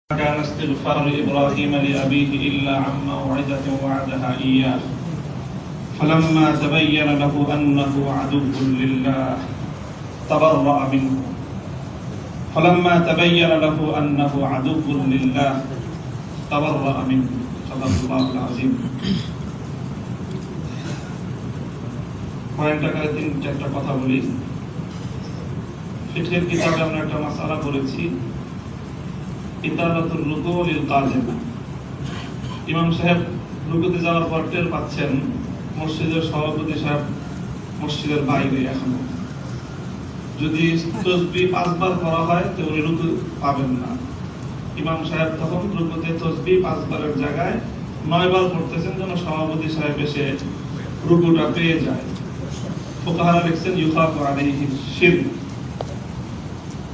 كان استغفار إبراهيم لأبيه إلا عن موعدة وعدها إياه فلما تبين له أنه عدو لله تبرأ منه فلما تبين له أنه عدو لله تبرأ منه صدق الله العظيم পয়েন্টটাকে তিন চারটা কথা বলি। ফিকহের কিতাবে আমরা একটা মাসআলা পড়েছি, ইতালাতুর রুকু লিল কাযিম। ইমাম সাহেব রুকুতে যাওয়ার পর টের পাচ্ছেন মসজিদের সভাপতি সাহেব মসজিদের বাইরে এখনো। যদি তাসবিহ 5 বার করা হয় তো উনি রুকু পাবেন না। ইমাম সাহেব তখন রুকুতে তাসবিহ 5 বারের জায়গায় 9 বার করতেছেন যেন সভাপতি সাহেব এসে রুকুটা পেয়ে যায়। ফুকাহারা লিখছেন ইউখাফু আলাইহি শিরক।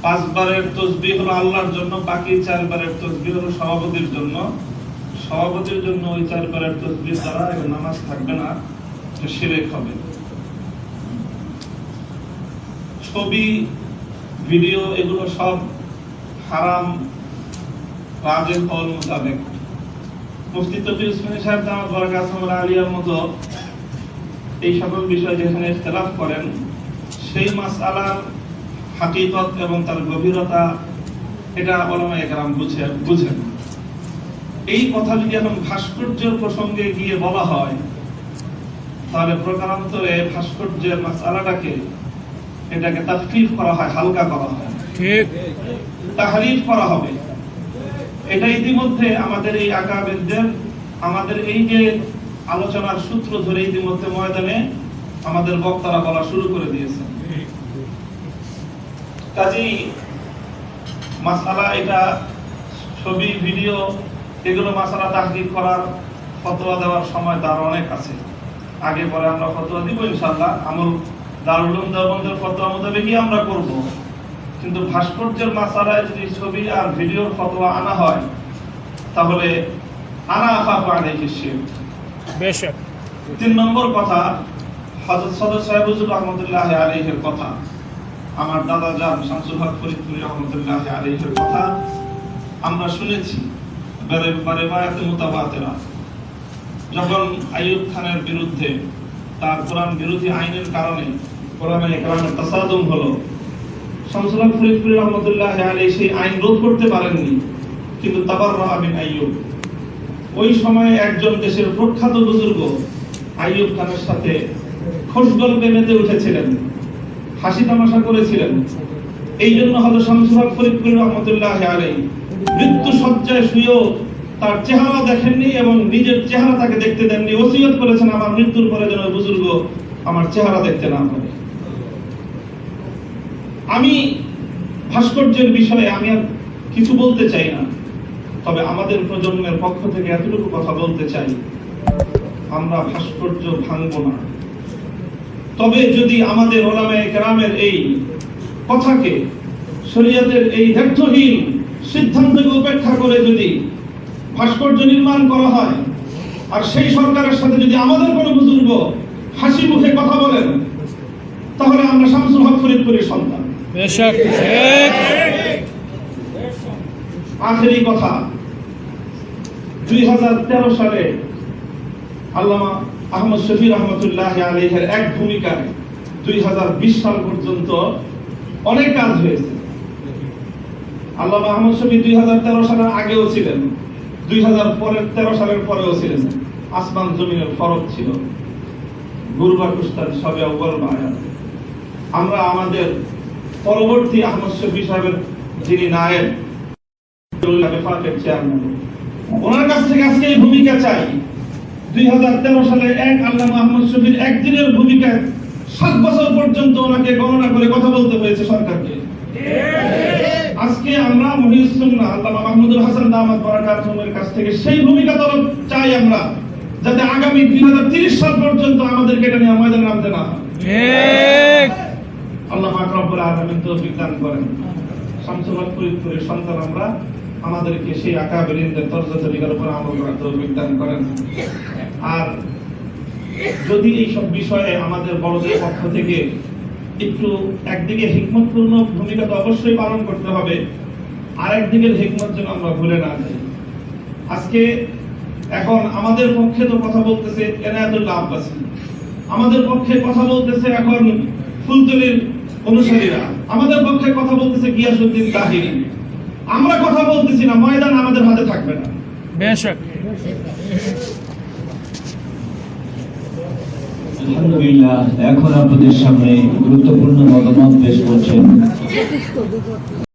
5 বারের তাসবিহ হলো আল্লাহর জন্য, বাকি 4 বারের তাসবিহ হলো সভাপতির জন্য। সভাপতির জন্য ওই 4 বারের তাসবিহ দ্বারা নামাজ থাকবে না, এটা শিরক হবে। ছবি, ভিডিও এগুলো সব হারাম রাজে কওল মোতাবেক। মুফতি তকি উসমানী সাহেব দামাত বরকাতুহুল আলিয়ার মতো এই সকল বিষয় যেখানে ইখতিলাফ করেন, সেই মাসআলার হাকিকত এবং তার গভীরতা এটা উলামায়ে কেরাম বুঝেন। এই কথা যদি এখন ভাস্কর্যের প্রসঙ্গে গিয়ে বলা হয়, তাহলে প্রকারান্তরে ভাস্কর্যের মাসআলাটাকে এটাকে তাফকিফ করা হয়, হালকা করা হয়, ঠিক তাহরিফ করা হবে। এটা ইতিমধ্যে আমাদের এই আকাবেরদের আমাদের এই যে আলোচনার সূত্র ধরে ইতিমধ্যে ময়দানে আমাদের বক্তারা বলা শুরু করে দিয়েছেন। কাজেই মাসআলা এটা ছবি, ভিডিও এগুলো মাসআলা তাহকিক করার ফতোয়া দেওয়ার সময় তার অনেক আছে। আগে পরে আমরা ফতোয়া দিব ইনশাআল্লাহ, আমল দারুল উলুম দেওবন্দের ফতোয়া মোতাবেকই আমরা করব। কিন্তু ভাস্কর্যের মাসআলায় যদি ছবি আর ভিডিওর ফতোয়া আনা হয়, তাহলে আনা আখাফু আলাইহি শিরক। বেশক 3 নম্বর কথা, হযরত সদর সাহেব হুজুর রাহমাতুল্লাহি আলাইহির কথা, আমার দাদা জান শামসুল হক ফরিদপুরি রাহমাতুল্লাহি আলাইহির কথা আমরা শুনেছি রিওয়ায়াতে মুতাওয়াতিরা। যখন আইয়ুব খানের বিরুদ্ধে তার কোরআন বিরোধী আইনের কারণে কোরআনে ইকরামের তাসাদুম হলো, শামসুল হক ফরিদপুরি রাহমাতুল্লাহি আলাইহি সেই আইন রোধ করতে পারেননি, কিন্তু তাবাররা মিন আইয়ুব। ওই সময়ে একজন দেশের প্রখ্যাত বুজুর্গ আইয়ুব খানের সাথে খোশগল্পে মেতে উঠেছিলেন, হাসি তামাশা করেছিলেন। এই জন্য হযরত শামসুল হক ফরিদপুরি রাহমাতুল্লাহি আলাইহি মৃত্যু শয্যায় শুয়েও তার চেহারা দেখেননি এবং নিজের চেহারা তাকে দেখতে দেননি। ওসিয়ত করেছেন আমার মৃত্যুর পরে যেন বুজুর্গ আমার চেহারা দেখতে না পারে। আমি ভাস্কর্যের বিষয়ে আমি আর কিছু বলতে চাই না, তবে আমাদের প্রজন্মের পক্ষ থেকে এতটুকু কথা বলতে চাই, আমরা ভাস্কর্য ভাঙবো না। তবে যদি আমাদের উলামায়ে কেরামের এই কথাকে, শরীয়তের এই দায়িত্বহীন সিদ্ধান্তকে উপেক্ষা করে যদি ভাস্কর্য নির্মাণ করা হয়, আর সেই সরকারের সাথে যদি আমাদের কোনো বুজুর্গ হাসি মুখে কথা বলেন, তাহলে আমরা শামসুল হক ফরিদপুরের সন্তান। বেশক আখেরি কথা, 2013 সালে আল্লামা আহমদ শফি রহমতুল্লাহি আলাইহির এক ভূমিকায় 2020 সাল পর্যন্ত অনেক কাজ হয়েছে। আল্লামা আহমদ শফি 2013 সালের আগেও ছিলেন, 2013 সালের পরেও ছিলেন। আসমান জমিনের ফরক ছিল, গুরবা কুস্তান সবে আউয়াল বায়াত। আমরা আমাদের পরবর্তী আহমদ শফি সাহেবের যিনি নায়েব ওনার কাছ থেকে আজকে এই ভূমিকা চাই। 2013 সালে আল্লামা আহমদ শফির একদিনের ভূমিকায় 7 বছর পর্যন্ত ওনাকে গণনা করে কথা বলতে হয়েছে সরকারকে। আজকে আমরা মুহিউস সুন্নাহ আল্লামা মাহমুদুল হাসান দামাত বরকাতুহুর কাছ থেকে সেই ভূমিকা তলব চাই আমরা, যাতে আগামী 2030 সাল পর্যন্ত আমাদেরকে এটা নিয়ে ময়দানে নামতে না হয়। ঠিক আল্লাহ পাক রব্বুল আলামিন তৌফিক দান করেন। শামসুল হক ফরিদপুরের সন্তান আমরা, আমাদেরকে সেই আকাবেরিনদের তরজ তরিকার উপর আমল করার তৌফিক দান করেন। আর যদি এই সব বিষয়ে আমাদের বড়দের পক্ষ থেকে একটু একদিকে হিকমতপূর্ণ ভূমিকা তো অবশ্যই পালন করতে হবে, আরেক দিকের হিকমত যেন আমরা ভুলে না যাই। আজকে এখন আমাদের পক্ষে তো কথা বলতেছে এনায়েতুল্লাহ আব্বাসী, আমাদের পক্ষে কথা বলতেছে এখন ফুলতলির অনুসারীরা, আমাদের পক্ষে কথা বলতেছে গিয়াসউদ্দিন তাহিরি। আমরা কথা বলতেছি না, ময়দান আমাদের হাতে থাকবে না। বেশক আলহামদুলিল্লাহ, এখন আপনাদের সামনে গুরুত্বপূর্ণ মতামত পেশ করছেন